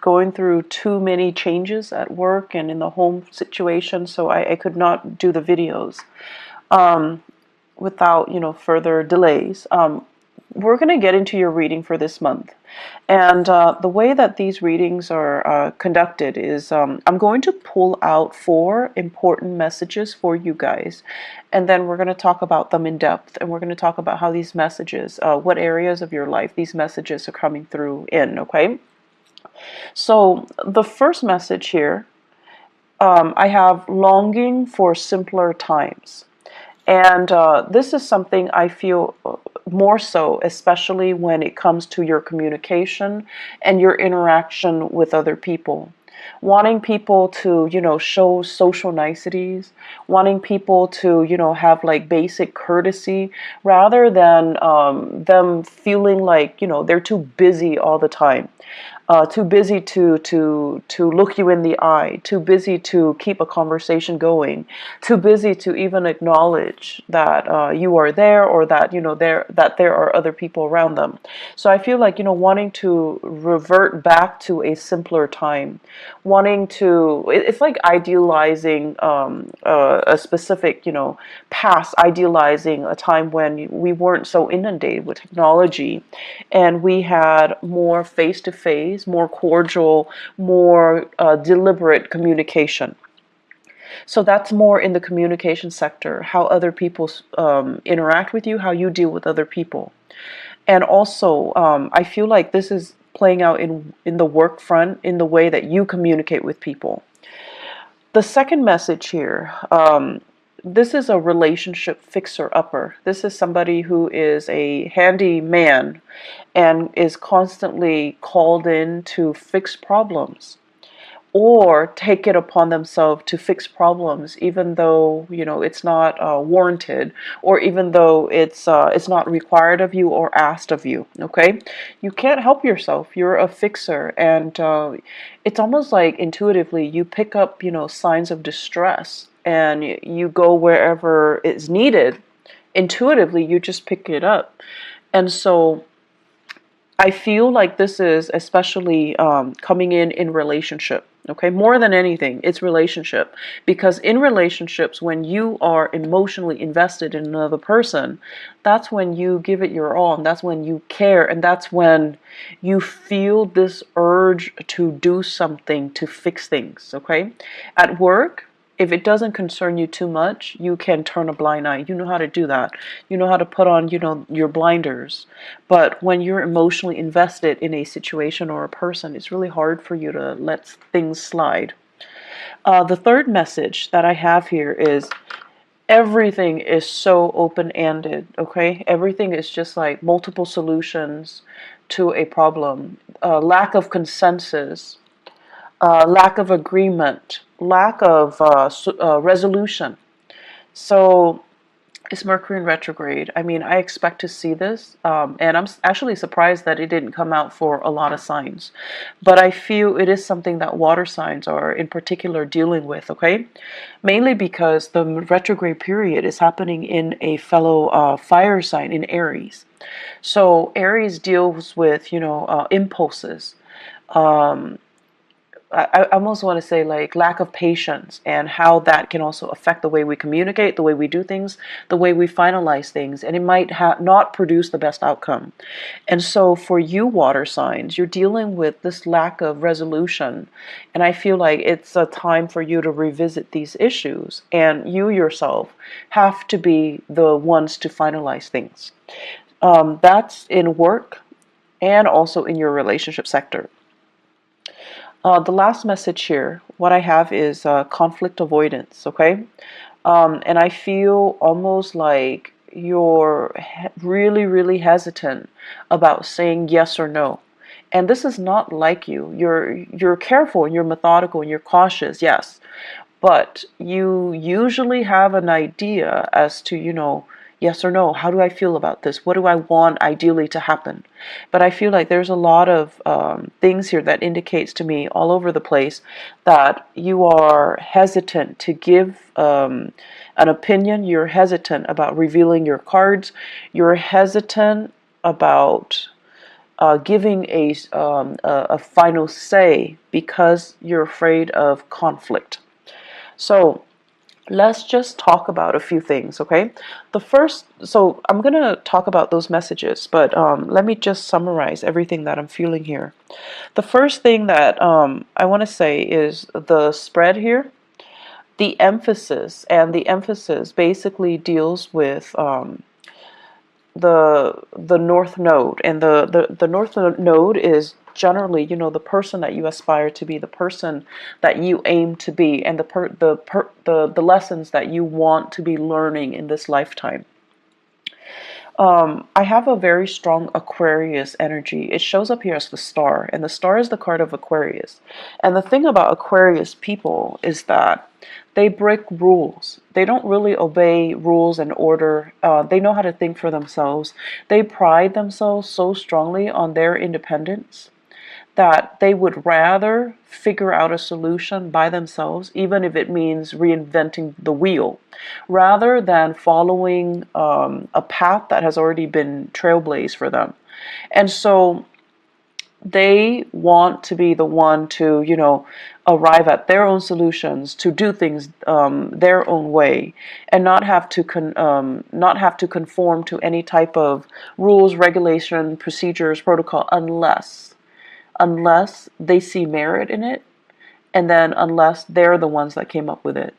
going through too many changes at work and in the home situation, so I could not do the videos without, further delays. We're going to get into your reading for this month. And the way that these readings are conducted is I'm going to pull out 4 important messages for you guys. And then we're going to talk about them in depth. And we're going to talk about how these messages, what areas of your life these messages are coming through in, okay? So the first message here, I have longing for simpler times. And this is something I feel more so, especially when it comes to your communication and your interaction with other people. Wanting people to, show social niceties, wanting people to, have like basic courtesy, rather than them feeling like, they're too busy all the time. Too busy to look you in the eye, too busy to keep a conversation going, too busy to even acknowledge that you are there, or that there are other people around them. So I feel like wanting to revert back to a simpler time, wanting to, it's like idealizing a specific past, idealizing a time when we weren't so inundated with technology, and we had more face-to-face, more cordial, more deliberate communication. So that's more in the communication sector, how other people interact with you, how you deal with other people. And also, I feel like this is playing out in the work front, in the way that you communicate with people. The second message here, this is a relationship fixer-upper. This is somebody who is a handy man and is constantly called in to fix problems, or take it upon themselves to fix problems, even though it's not warranted, or even though it's not required of you or asked of you. Okay, you can't help yourself. You're a fixer, and it's almost like intuitively you pick up signs of distress, and you go wherever it's needed. Intuitively, you just pick it up, and so I feel like this is especially coming in relationship. Okay, more than anything, it's relationship. Because in relationships, when you are emotionally invested in another person, that's when you give it your all, and that's when you care, and that's when you feel this urge to do something to fix things. Okay, at work, if it doesn't concern you too much, you can turn a blind eye. You know how to do that. You know how to put on, your blinders. But when you're emotionally invested in a situation or a person, it's really hard for you to let things slide. The third message that I have here is everything is so open-ended, okay? Everything is just like multiple solutions to a problem. Lack of consensus, lack of agreement, lack of resolution. So it's Mercury in retrograde. I mean, I expect to see this, and I'm actually surprised that it didn't come out for a lot of signs. But I feel it is something that water signs are in particular dealing with, okay? Mainly because the retrograde period is happening in a fellow fire sign in Aries. So Aries deals with, impulses. I almost want to say like lack of patience, and how that can also affect the way we communicate, the way we do things, the way we finalize things, and it might not produce the best outcome. And so for you water signs, you're dealing with this lack of resolution, and I feel like it's a time for you to revisit these issues, and you yourself have to be the ones to finalize things. That's in work and also in your relationship sector. The last message here, what I have is conflict avoidance, okay? And I feel almost like you're really, really hesitant about saying yes or no. And this is not like you. You're careful, and you're methodical, and you're cautious, yes. But you usually have an idea as to, yes or no, how do I feel about this? What do I want ideally to happen? But I feel like there's a lot of things here that indicates to me all over the place that you are hesitant to give an opinion. You're hesitant about revealing your cards. You're hesitant about giving a final say because you're afraid of conflict. So let's just talk about a few things, okay? So I'm going to talk about those messages, but let me just summarize everything that I'm feeling here. The first thing that I want to say is the spread here. The emphasis basically deals with the north node, and the north node is generally, the person that you aspire to be, the person that you aim to be, and the lessons that you want to be learning in this lifetime. I have a very strong Aquarius energy. It shows up here as the star, and the star is the card of Aquarius. And the thing about Aquarius people is that they break rules. They don't really obey rules and order. They know how to think for themselves. They pride themselves so strongly on their independence that they would rather figure out a solution by themselves, even if it means reinventing the wheel, rather than following a path that has already been trailblazed for them. And so they want to be the one to, arrive at their own solutions, to do things their own way, and not have to conform to any type of rules, regulation, procedures, protocol, unless they see merit in it, and then unless they're the ones that came up with it.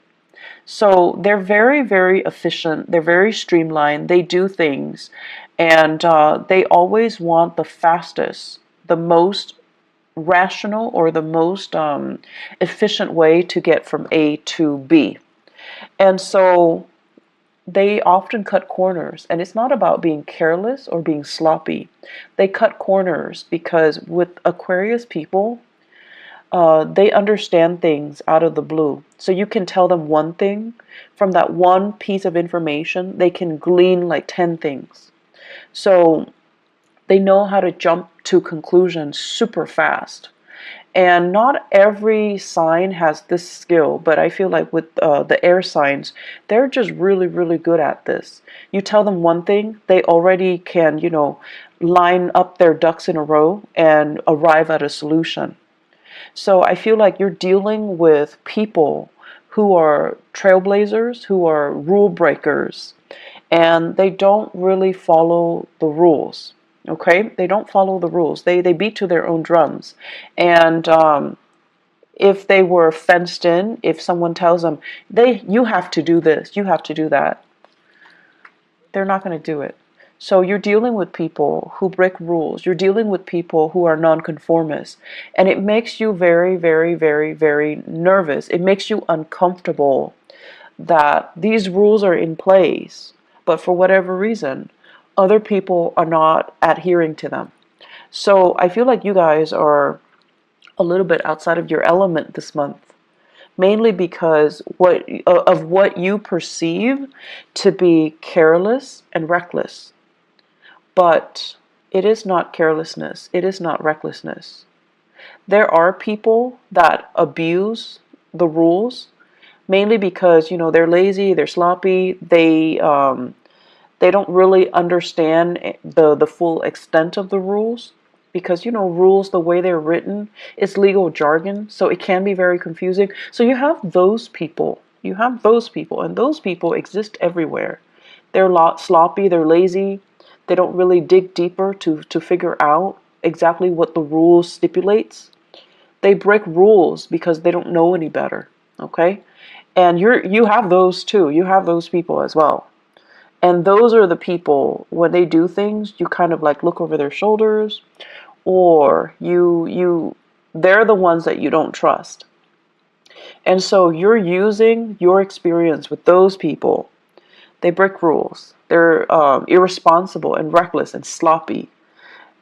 So they're very, very efficient. They're very streamlined. They do things, and they always want the fastest, the most rational, or the most efficient way to get from A to B. And so they often cut corners, and it's not about being careless or being sloppy. They cut corners because with Aquarius people, they understand things out of the blue. So you can tell them one thing, from that one piece of information, they can glean like 10 things. So they know how to jump to conclusions super fast. And not every sign has this skill, but I feel like with the air signs, they're just really, really good at this. You tell them one thing, they already can, line up their ducks in a row and arrive at a solution. So I feel like you're dealing with people who are trailblazers, who are rule breakers, and they don't really follow the rules. Okay, they don't follow the rules. They beat to their own drums, and if they were fenced in, if someone tells them you have to do this, you have to do that, they're not going to do it. So you're dealing with people who break rules. You're dealing with people who are nonconformists, and it makes you very, very, very, very nervous. It makes you uncomfortable that these rules are in place, but for whatever reason, other people are not adhering to them. So I feel like you guys are a little bit outside of your element this month, mainly because of what you perceive to be careless and reckless. But it is not carelessness. It is not recklessness. There are people that abuse the rules, mainly because they're lazy, they're sloppy, they don't really understand the full extent of the rules, because rules, the way they're written, is legal jargon, so it can be very confusing. So you have those people, and those people exist everywhere. They're sloppy, they're lazy, they don't really dig deeper to figure out exactly what the rules stipulates. They break rules because they don't know any better. Okay, and you have those too. You have those people as well. And those are the people, when they do things, you kind of like look over their shoulders, or they're the ones that you don't trust. And so you're using your experience with those people. They break rules. They're irresponsible and reckless and sloppy.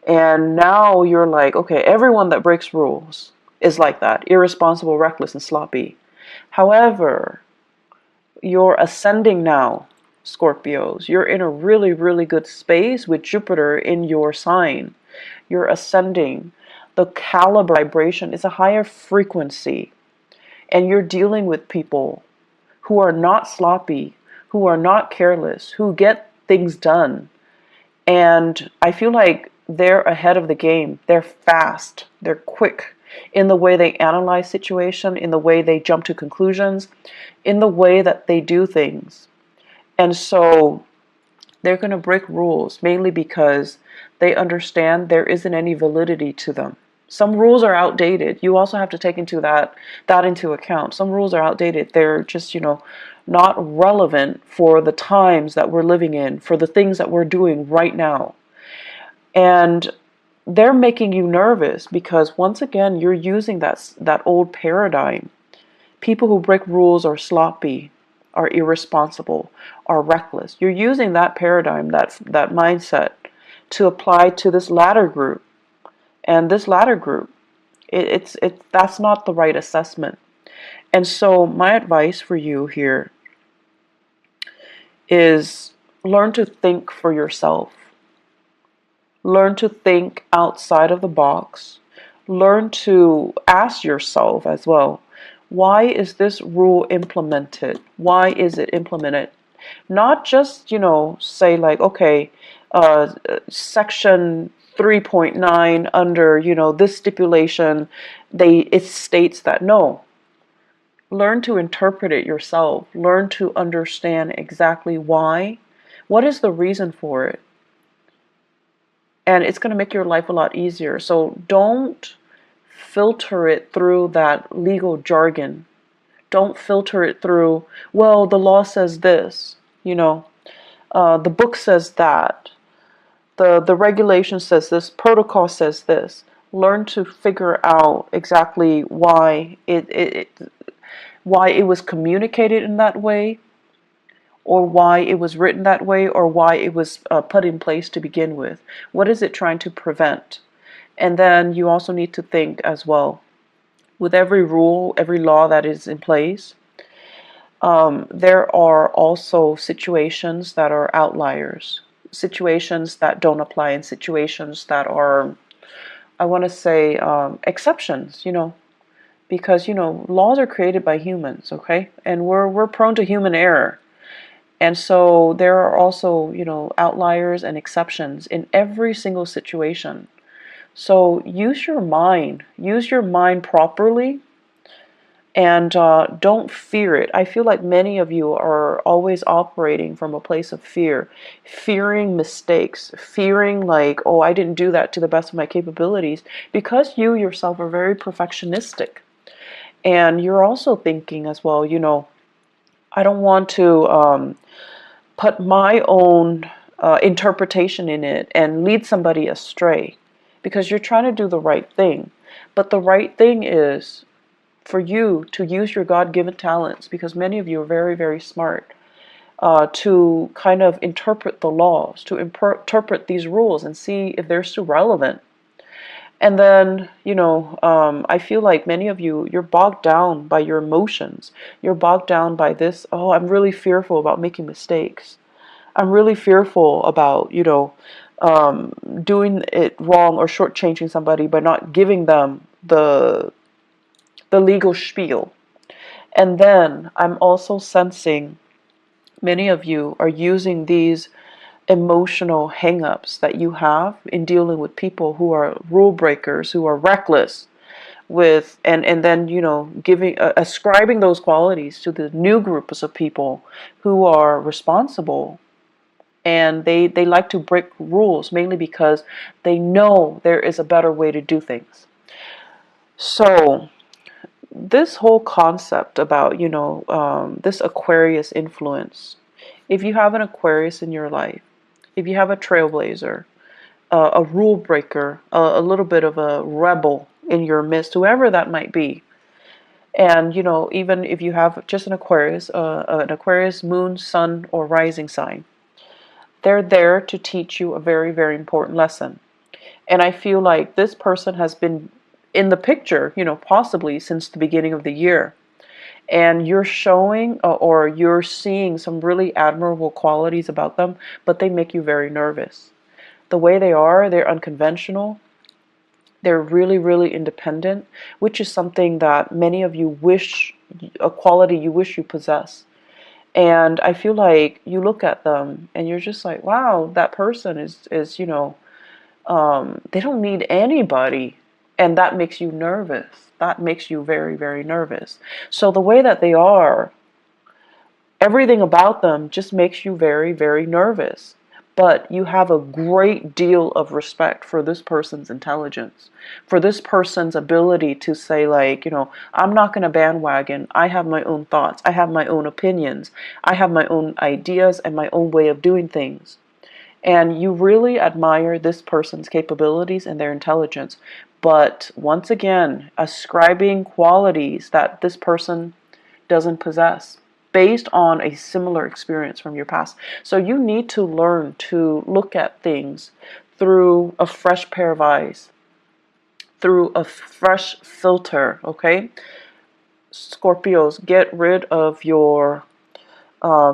And now you're like, okay, everyone that breaks rules is like that, irresponsible, reckless, and sloppy. However, you're ascending now, Scorpios. You're in a really, really good space with Jupiter in your sign. You're ascending. The caliber vibration is a higher frequency. And you're dealing with people who are not sloppy, who are not careless, who get things done. And I feel like they're ahead of the game. They're fast. They're quick in the way they analyze situation, in the way they jump to conclusions, in the way that they do things. And so they're going to break rules mainly because they understand there isn't any validity to them. Some rules are outdated. You also have to take that into account. Some rules are outdated. They're just, not relevant for the times that we're living in, for the things that we're doing right now. And they're making you nervous because once again, you're using that old paradigm. People who break rules are sloppy, are irresponsible, are reckless. You're using that paradigm, that mindset, to apply to this latter group. And this latter group, that's not the right assessment. And so my advice for you here is learn to think for yourself. Learn to think outside of the box. Learn to ask yourself as well, why is this rule implemented? Why is it implemented? Not just, say like, okay, section 3.9 under, this stipulation, it states that. No. Learn to interpret it yourself. Learn to understand exactly why. What is the reason for it? And it's going to make your life a lot easier. So don't filter it through that legal jargon. Don't filter it through, well, the law says this, the book says that, the regulation says this, protocol says this. Learn to figure out exactly why it was communicated in that way, or why it was written that way, or why it was put in place to begin with. What is it trying to prevent? And then you also need to think as well, with every rule, every law that is in place, there are also situations that are outliers, situations that don't apply, and situations that are, I want to say, exceptions, because, laws are created by humans, okay? And we're prone to human error. And so there are also, outliers and exceptions in every single situation. So use your mind properly, and don't fear it. I feel like many of you are always operating from a place of fear, fearing mistakes, fearing like, oh, I didn't do that to the best of my capabilities, because you yourself are very perfectionistic. And you're also thinking as well, I don't want to put my own interpretation in it and lead somebody astray, because you're trying to do the right thing. But the right thing is for you to use your God-given talents, because many of you are very, very smart, to kind of interpret the laws, to interpret these rules and see if they're still relevant. And then, I feel like many of you, you're bogged down by your emotions. You're bogged down by this, oh, I'm really fearful about making mistakes. I'm really fearful about, doing it wrong or shortchanging somebody by not giving them the legal spiel. And then I'm also sensing many of you are using these emotional hang-ups that you have in dealing with people who are rule breakers, who are reckless, with and then giving ascribing those qualities to the new groups of people who are responsible, and they like to break rules mainly because they know there is a better way to do things. So this whole concept about this Aquarius influence, if you have an Aquarius in your life, if you have a trailblazer, a rule breaker, a little bit of a rebel in your midst, whoever that might be, and even if you have just an Aquarius moon, sun, or rising sign, they're there to teach you a very, very important lesson. And I feel like this person has been in the picture, possibly since the beginning of the year. And you're showing or you're seeing some really admirable qualities about them, but they make you very nervous. The way they are, they're unconventional. They're really, really independent, which is something that many of you wish, a quality you wish you possess. And I feel like you look at them and you're just like, wow, that person is They don't need anybody, and that makes you nervous. That makes you very, very nervous. So the way that they are, everything about them just makes you very, very nervous. But you have a great deal of respect for this person's intelligence, for this person's ability to say, like, I'm not going to bandwagon. I have my own thoughts. I have my own opinions. I have my own ideas and my own way of doing things. And you really admire this person's capabilities and their intelligence. But once again, ascribing qualities that this person doesn't possess based on a similar experience from your past. So you need to learn to look at things through a fresh pair of eyes, through a fresh filter, okay? Scorpios, get rid of your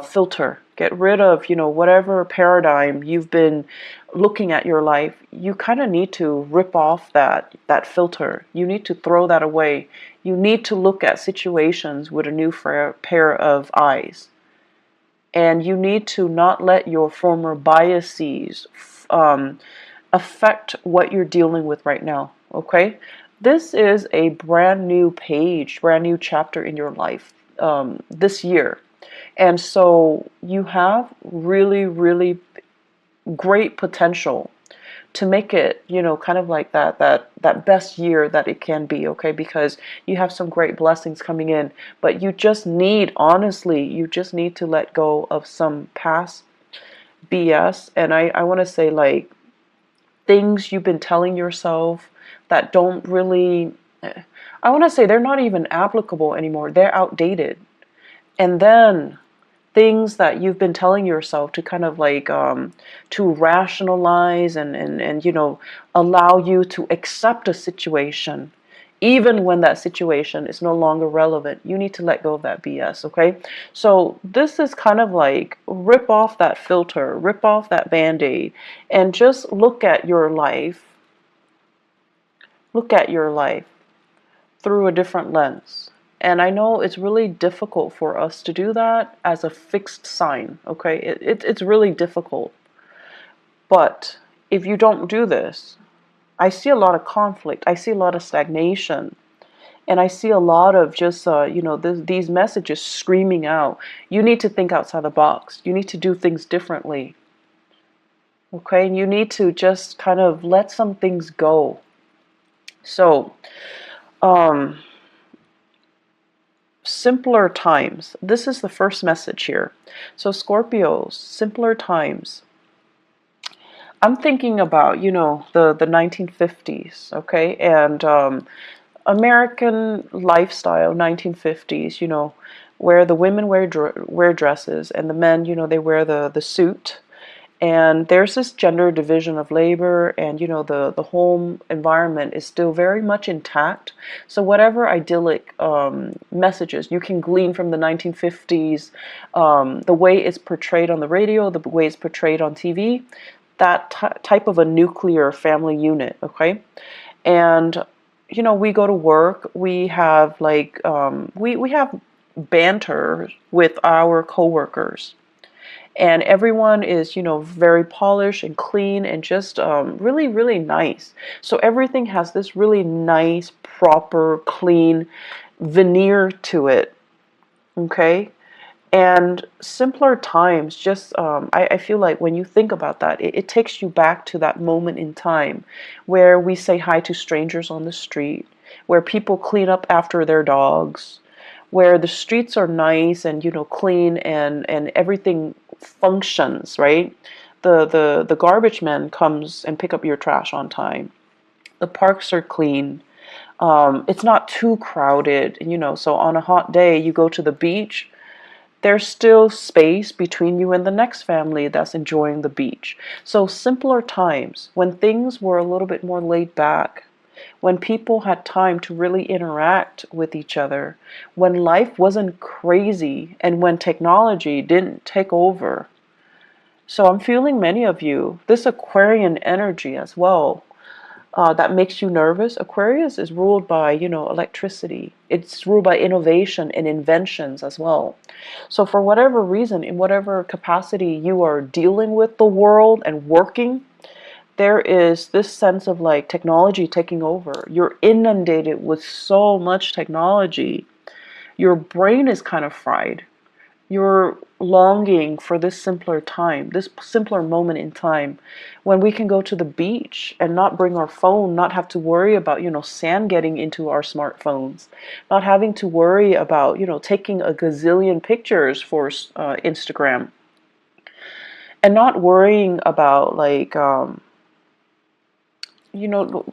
filter. Get rid of, whatever paradigm you've been looking at your life. You kind of need to rip off that filter. You need to throw that away. You need to look at situations with a new pair of eyes. And you need to not let your former biases affect what you're dealing with right now, okay? This is a brand new page, brand new chapter in your life this year. And so you have really, really great potential to make it, kind of like that best year that it can be, okay? Because you have some great blessings coming in, but you just need, honestly, you just need to let go of some past BS. And I want to say, like, things you've been telling yourself that don't really, I want to say they're not even applicable anymore. They're outdated. And then things that you've been telling yourself to kind of like to rationalize and allow you to accept a situation even when that situation is no longer relevant. You need to let go of that BS, okay? So this is kind of like rip off that filter, rip off that band-aid, and just look at your life through a different lens. And I know it's really difficult for us to do that as a fixed sign, okay? It's really difficult. But if you don't do this, I see a lot of conflict. I see a lot of stagnation. And I see a lot of just, these messages screaming out. You need to think outside the box. You need to do things differently. Okay? And you need to just kind of let some things go. So, simpler times. This is the first message here. So Scorpios, simpler times. I'm thinking about, the 1950s, okay? And American lifestyle, 1950s, where the women wear dresses and the men, they wear the suit. And there's this gender division of labor, and the home environment is still very much intact. So whatever idyllic messages you can glean from the 1950s, the way it's portrayed on the radio, the way it's portrayed on TV, that type of a nuclear family unit, okay? And we go to work, we have like we have banter with our coworkers. And everyone is, very polished and clean and just really, really nice. So everything has this really nice, proper, clean veneer to it. Okay? And simpler times, just, I feel like when you think about that, it takes you back to that moment in time where we say hi to strangers on the street, where people clean up after their dogs, where the streets are nice and clean and everything functions, right? The garbage man comes and pick up your trash on time. The parks are clean. It's not too crowded, so on a hot day you go to the beach, there's still space between you and the next family that's enjoying the beach. So simpler times, when things were a little bit more laid back, when people had time to really interact with each other, when life wasn't crazy, and when technology didn't take over. So I'm feeling many of you, this Aquarian energy as well, that makes you nervous. Aquarius is ruled by, electricity. It's ruled by innovation and inventions as well. So for whatever reason, in whatever capacity you are dealing with the world and working, there is this sense of like technology taking over. You're inundated with so much technology. Your brain is kind of fried. You're longing for this simpler time, this simpler moment in time when we can go to the beach and not bring our phone, not have to worry about, sand getting into our smartphones, not having to worry about, taking a gazillion pictures for Instagram, and not worrying about like, you know,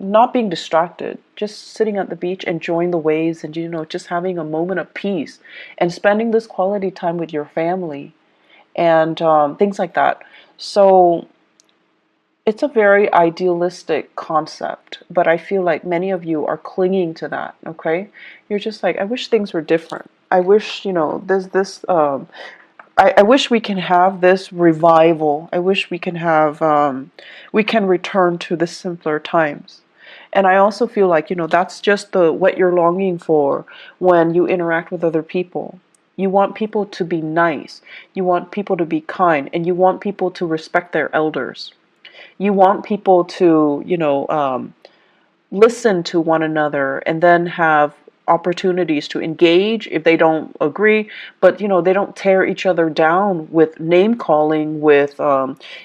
not being distracted, just sitting at the beach, enjoying the waves, and just having a moment of peace and spending this quality time with your family and things like that. So it's a very idealistic concept, but I feel like many of you are clinging to that. Okay, you're just like, I wish things were different. I wish, there's this. I wish we can have this revival. I wish we can have, we can return to the simpler times. And I also feel like, that's just what you're longing for when you interact with other people. You want people to be nice. You want people to be kind, and you want people to respect their elders. You want people to, listen to one another and then have opportunities to engage if they don't agree, but they don't tear each other down with name calling, with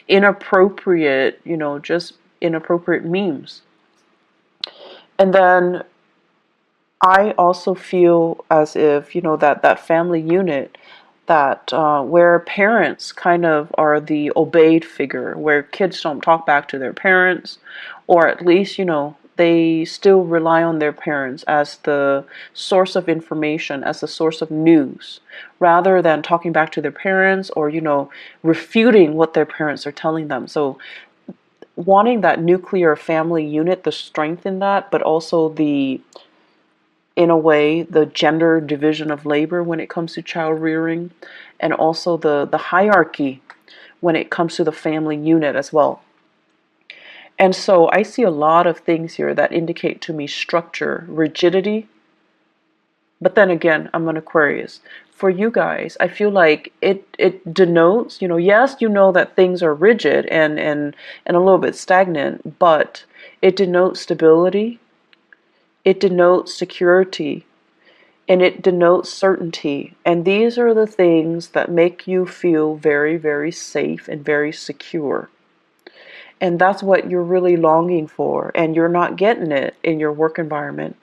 inappropriate, just inappropriate memes. And then I also feel as if, that family unit, that where parents kind of are the obeyed figure, where kids don't talk back to their parents, or at least, they still rely on their parents as the source of information, as the source of news, rather than talking back to their parents or, refuting what their parents are telling them. So wanting that nuclear family unit, the strength in that, but also in a way, the gender division of labor when it comes to child rearing, and also the hierarchy when it comes to the family unit as well. And so I see a lot of things here that indicate to me structure, rigidity. But then again, I'm an Aquarius. For you guys, I feel like it denotes, yes, that things are rigid and a little bit stagnant, but it denotes stability, it denotes security, and it denotes certainty. And these are the things that make you feel very, very safe and very secure. And that's what you're really longing for. And you're not getting it in your work environment.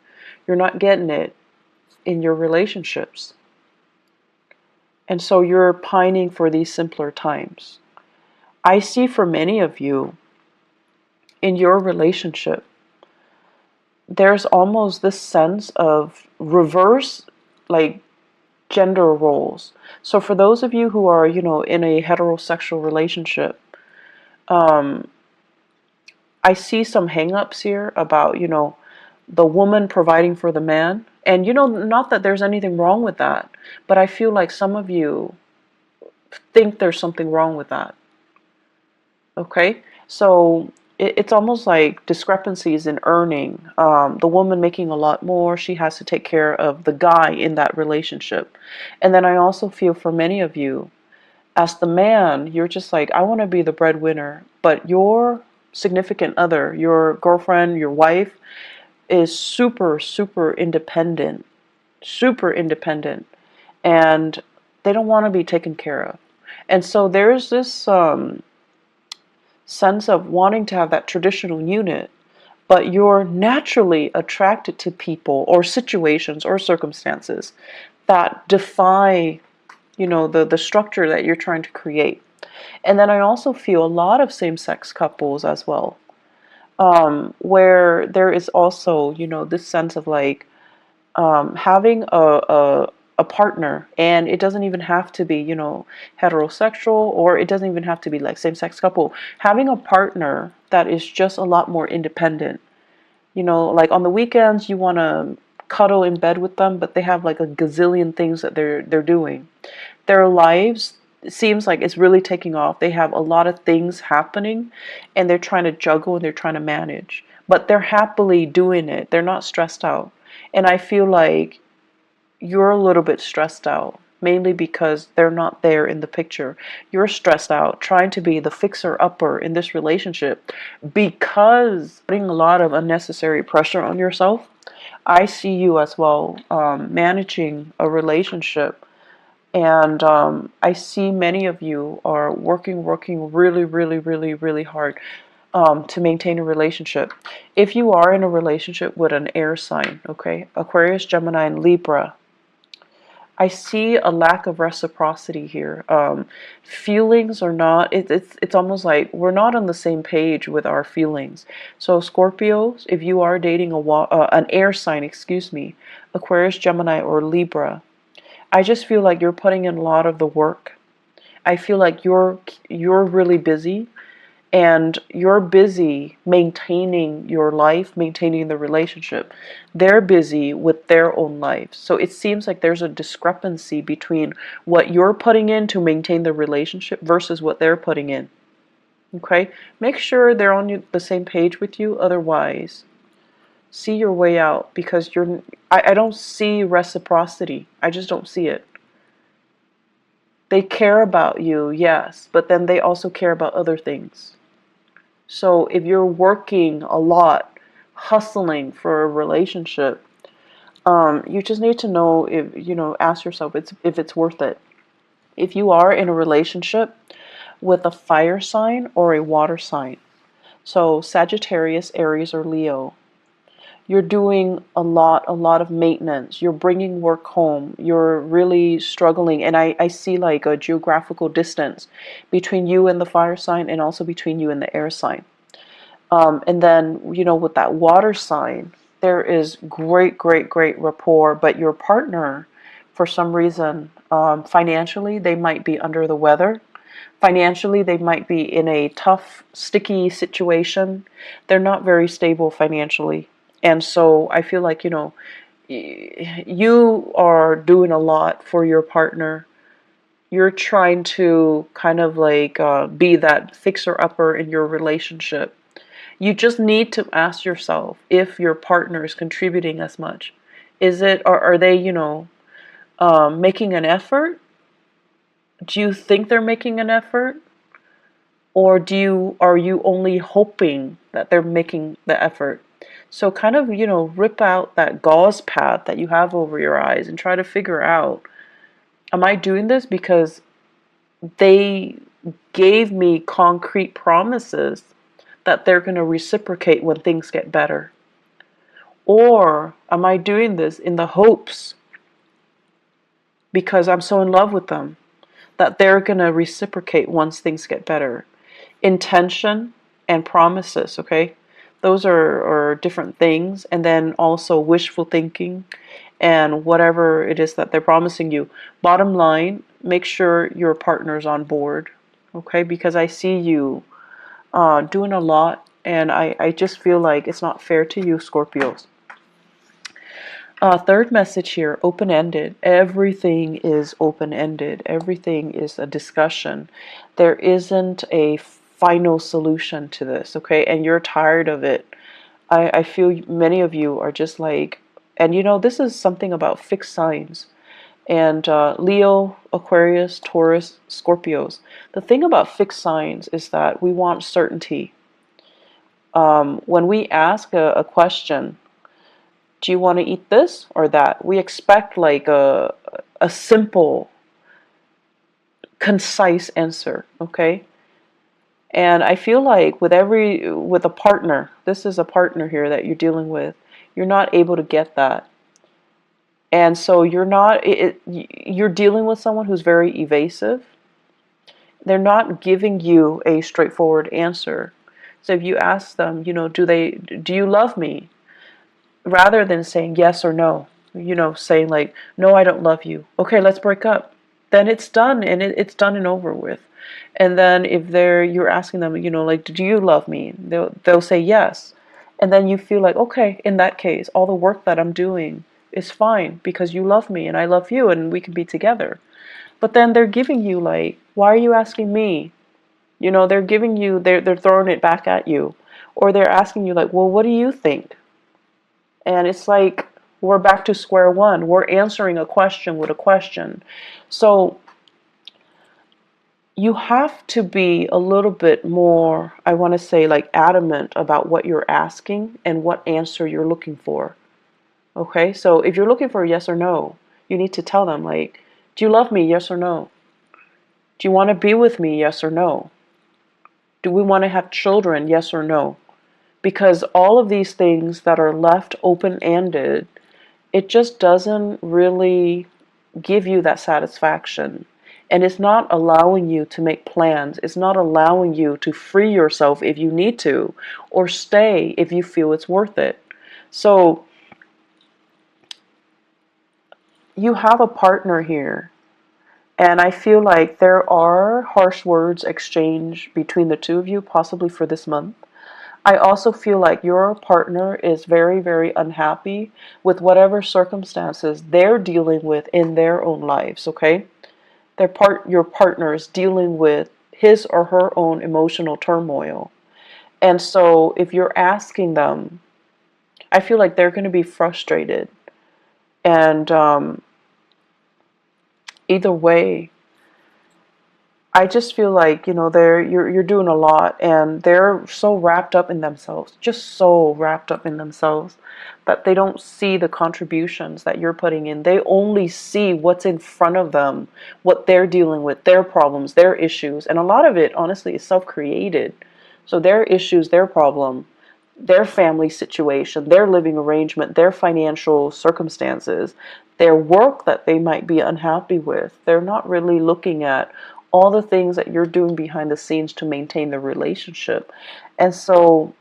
You're not getting it in your relationships. And so you're pining for these simpler times. I see for many of you in your relationship, there's almost this sense of reverse, like, gender roles. So for those of you who are, in a heterosexual relationship, I see some hang-ups here about, the woman providing for the man. And, not that there's anything wrong with that, but I feel like some of you think there's something wrong with that. Okay? So it's almost like discrepancies in earning. The woman making a lot more, she has to take care of the guy in that relationship. And then I also feel for many of you, as the man, you're just like, I want to be the breadwinner, but your significant other, your girlfriend, your wife, is super, super independent, and they don't want to be taken care of. And so there's this sense of wanting to have that traditional unit, but you're naturally attracted to people or situations or circumstances that defy, the structure that you're trying to create. And then I also feel a lot of same-sex couples as well, where there is also, this sense of like having a partner, and it doesn't even have to be, heterosexual, or it doesn't even have to be like same-sex couple. Having a partner that is just a lot more independent. Like on the weekends you want to cuddle in bed with them, but they have like a gazillion things that they're doing. Their lives seems like it's really taking off. They have a lot of things happening, and they're trying to juggle and they're trying to manage. But they're happily doing it. They're not stressed out. And I feel like you're a little bit stressed out. mainly because they're not there in the picture. You're stressed out trying to be the fixer-upper in this relationship because putting a lot of unnecessary pressure on yourself. I see you as well managing a relationship, and I see many of you are working really, really, really, really hard to maintain a relationship. If you are in a relationship with an air sign, okay, Aquarius, Gemini, and Libra, I see a lack of reciprocity here. Feelings are not, it's almost like we're not on the same page with our feelings. So Scorpios, if you are dating an air sign, excuse me, Aquarius, Gemini, or Libra, I just feel like you're putting in a lot of the work. I feel like you're really busy, and you're busy maintaining your life, maintaining the relationship. They're busy with their own lives. So it seems like there's a discrepancy between what you're putting in to maintain the relationship versus what they're putting in. Okay? Make sure they're on the same page with you. Otherwise, see your way out, because I don't see reciprocity. I just don't see it. They care about you, yes, but then they also care about other things. So if you're working a lot, hustling for a relationship, you just need to know if, ask yourself if it's worth it. If you are in a relationship with a fire sign or a water sign, so Sagittarius, Aries, or Leo, you're doing a lot of maintenance. You're bringing work home. You're really struggling. And I see like a geographical distance between you and the fire sign, and also between you and the air sign. And then, with that water sign, there is great, great, great rapport, but your partner, for some reason, financially, they might be under the weather. Financially, they might be in a tough, sticky situation. They're not very stable financially. And so I feel like, you are doing a lot for your partner. You're trying to kind of like be that fixer-upper in your relationship. You just need to ask yourself if your partner is contributing as much. Are they, making an effort? Do you think they're making an effort? Or are you only hoping that they're making the effort? So kind of, rip out that gauze pad that you have over your eyes and try to figure out, am I doing this because they gave me concrete promises that they're going to reciprocate when things get better? Or am I doing this in the hopes, because I'm so in love with them, that they're going to reciprocate once things get better? Intention and promises, okay? Those are different things. And then also wishful thinking and whatever it is that they're promising you. Bottom line, make sure your partner's on board, okay? Because I see you doing a lot, and I just feel like it's not fair to you, Scorpios. Third message here, open-ended. Everything is open-ended. Everything is a discussion. There isn't a final solution to this, okay? And you're tired of it. I feel many of you are just like, and this is something about fixed signs. And Leo, Aquarius, Taurus, Scorpios. The thing about fixed signs is that we want certainty. When we ask a question, do you want to eat this or that? We expect like a simple, concise answer, okay? And I feel like with a partner, this is a partner here that you're dealing with, you're not able to get that. And so you're dealing with someone who's very evasive. They're not giving you a straightforward answer. So if you ask them, do you love me? Rather than saying yes or no, saying like, no, I don't love you. Okay, let's break up. Then it's done, and it's done and over with. And then if you're asking them, like, do you love me? They'll say yes. And then you feel like, okay, in that case, all the work that I'm doing is fine because you love me and I love you and we can be together. But then they're giving you like, why are you asking me? They're giving you, they're throwing it back at you. Or they're asking you like, well, what do you think? And it's like, We're back to square one. We're answering a question with a question. So you have to be a little bit more, I want to say, like adamant about what you're asking and what answer you're looking for. Okay, so if you're looking for a yes or no, you need to tell them, like, do you love me? Yes or no? Do you want to be with me? Yes or no? Do we want to have children? Yes or no? Because all of these things that are left open-ended, it just doesn't really give you that satisfaction. And it's not allowing you to make plans. It's not allowing you to free yourself if you need to, or stay if you feel it's worth it. So you have a partner here, and I feel like there are harsh words exchanged between the two of you, possibly for this month. I also feel like your partner is very, very unhappy with whatever circumstances they're dealing with in their own lives, okay? Your partner is dealing with his or her own emotional turmoil. And so if you're asking them, I feel like they're going to be frustrated. And either way, I just feel like, you're doing a lot, and they're so wrapped up in themselves, just so wrapped up in themselves, that they don't see the contributions that you're putting in. They only see what's in front of them, what they're dealing with, their problems, their issues. And a lot of it, honestly, is self-created. So their issues, their problem, their family situation, their living arrangement, their financial circumstances, their work that they might be unhappy with. They're not really looking at all the things that you're doing behind the scenes to maintain the relationship. And so,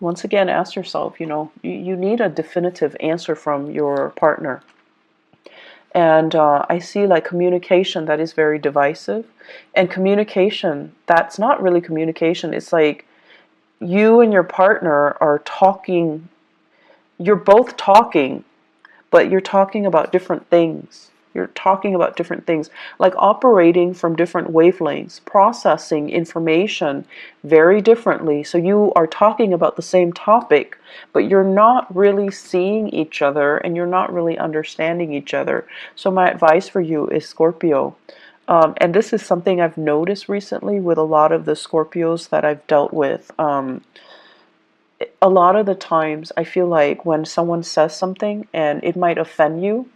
once again, ask yourself, you need a definitive answer from your partner. And I see like communication that is very divisive, and communication that's not really communication. It's like you and your partner are talking, you're both talking, but you're talking about different things. You're talking about different things, like operating from different wavelengths, processing information very differently. So you are talking about the same topic, but you're not really seeing each other, and you're not really understanding each other. So my advice for you is, Scorpio, and this is something I've noticed recently with a lot of the Scorpios that I've dealt with. A lot of the times I feel like when someone says something and it might offend you,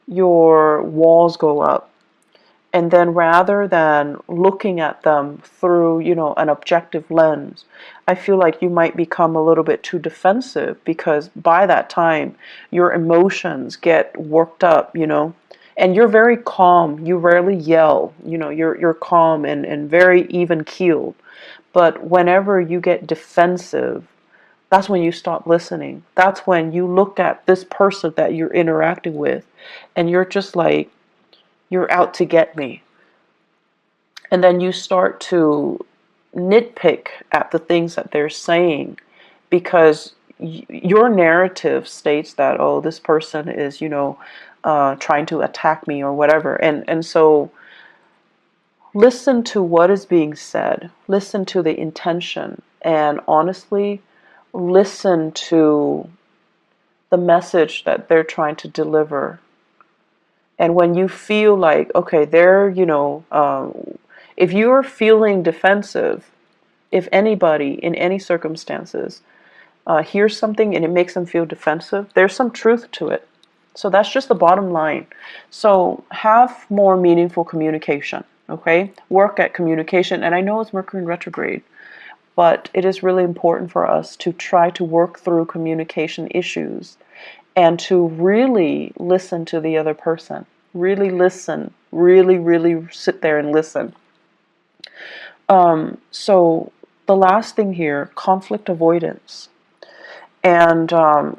your walls go up. And then rather than looking at them through, an objective lens, I feel like you might become a little bit too defensive, because by that time your emotions get worked up, and you're very calm. You rarely yell, you're calm and very even keeled. But whenever you get defensive, that's when you stop listening. That's when you look at this person that you're interacting with, and you're just like, you're out to get me. And then you start to nitpick at the things that they're saying, because your narrative states that, oh, this person is, trying to attack me or whatever. And so listen to what is being said. Listen to the intention. And honestly, listen to the message that they're trying to deliver. And when you feel like, okay, if you're feeling defensive, if anybody in any circumstances hears something and it makes them feel defensive, there's some truth to it. So that's just the bottom line. So have more meaningful communication, okay? Work at communication. And I know it's Mercury in retrograde, but it is really important for us to try to work through communication issues and to really listen to the other person. Really listen. Really, really sit there and listen. So the last thing here, conflict avoidance. And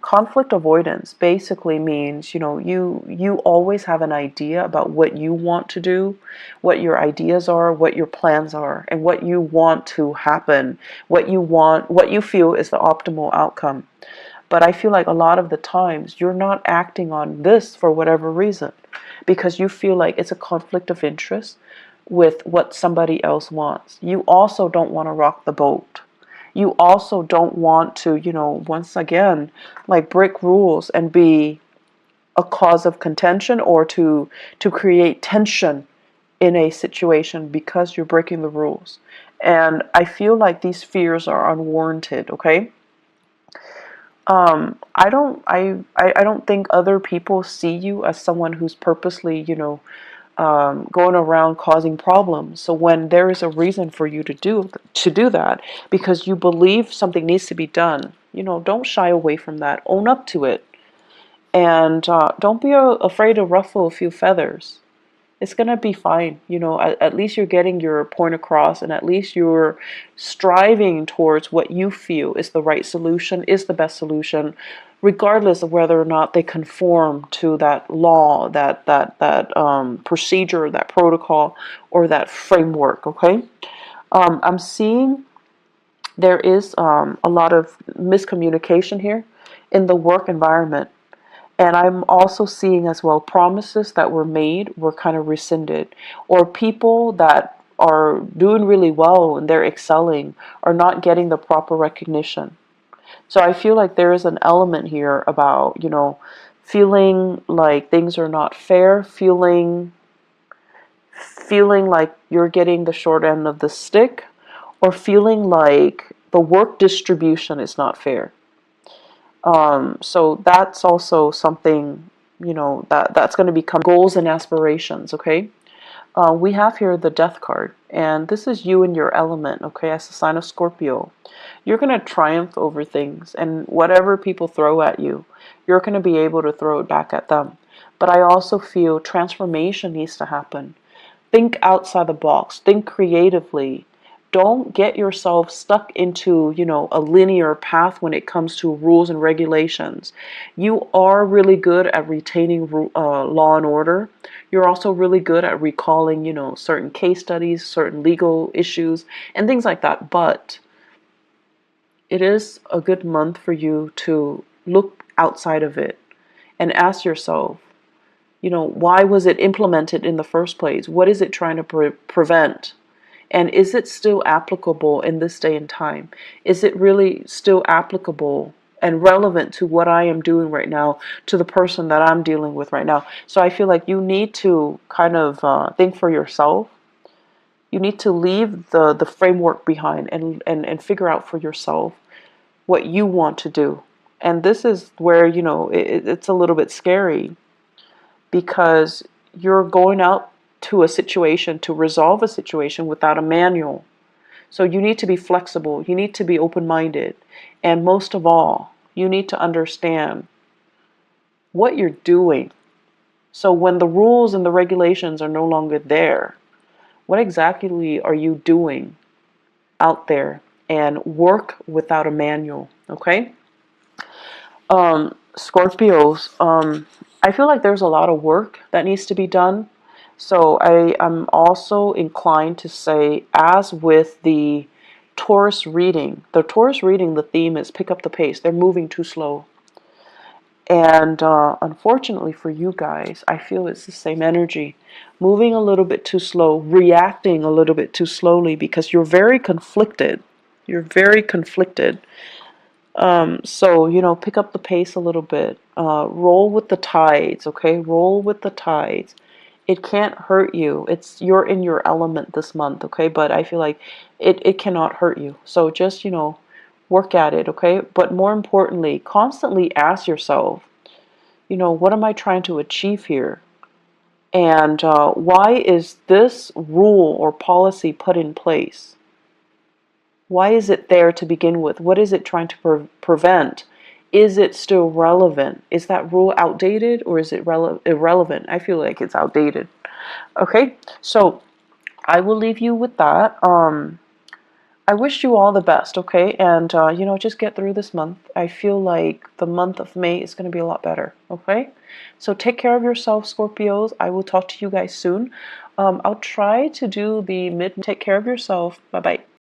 conflict avoidance basically means, you always have an idea about what you want to do, what your ideas are, what your plans are, and what you want to happen, what you feel is the optimal outcome. But I feel like a lot of the times you're not acting on this for whatever reason, because you feel like it's a conflict of interest with what somebody else wants. You also don't want to rock the boat. You also don't want to, once again, like break rules and be a cause of contention or to create tension in a situation because you're breaking the rules. And I feel like these fears are unwarranted, okay? I don't think other people see you as someone who's purposely, going around causing problems. So when there is a reason for you to do that because you believe something needs to be done, don't shy away from that. Own up to it, and don't be afraid to ruffle a few feathers. It's gonna be fine. At least you're getting your point across, and at least you're striving towards what you feel is the right solution, is the best solution, regardless of whether or not they conform to that law, that procedure, that protocol, or that framework. Okay, I'm seeing there is a lot of miscommunication here in the work environment. And I'm also seeing as well promises that were made were kind of rescinded, or people that are doing really well and they're excelling are not getting the proper recognition. So I feel like there is an element here about, feeling like things are not fair, feeling like you're getting the short end of the stick, or feeling like the work distribution is not fair. So that's also something, that's going to become goals and aspirations, okay? We have here the Death card, and this is you in your element, okay, as a sign of Scorpio. You're going to triumph over things, and whatever people throw at you, you're going to be able to throw it back at them. But I also feel transformation needs to happen. Think outside the box, think creatively. Don't get yourself stuck into, a linear path when it comes to rules and regulations. You are really good at retaining law and order. You're also really good at recalling, certain case studies, certain legal issues, and things like that. But it is a good month for you to look outside of it and ask yourself, why was it implemented in the first place? What is it trying to prevent? And is it still applicable in this day and time? Is it really still applicable and relevant to what I am doing right now, to the person that I'm dealing with right now? So I feel like you need to kind of think for yourself. You need to leave the framework behind and figure out for yourself what you want to do. And this is where, it's a little bit scary because you're going out to a situation to resolve a situation without a manual. So you need to be flexible, you need to be open-minded, and most of all, you need to understand what you're doing. So when the rules and the regulations are no longer there, what exactly are you doing out there? And work without a manual, okay? Scorpios, I feel like there's a lot of work that needs to be done. So I am also inclined to say, as with the Taurus reading, the theme is pick up the pace. They're moving too slow. And unfortunately for you guys, I feel it's the same energy. Moving a little bit too slow, reacting a little bit too slowly because you're very conflicted. You're very conflicted. So, pick up the pace a little bit. Roll with the tides, okay? Roll with the tides. It can't hurt you. You're in your element this month, okay? But I feel like it cannot hurt you. So just, work at it, okay? But more importantly, constantly ask yourself, what am I trying to achieve here? And why is this rule or policy put in place? Why is it there to begin with? What is it trying to prevent? Is it still relevant? Is that rule outdated or is it irrelevant? I feel like it's outdated. Okay, so I will leave you with that. I wish you all the best, okay? And, just get through this month. I feel like the month of May is going to be a lot better, okay? So take care of yourself, Scorpios. I will talk to you guys soon. I'll try to do the mid. Take care of yourself. Bye-bye.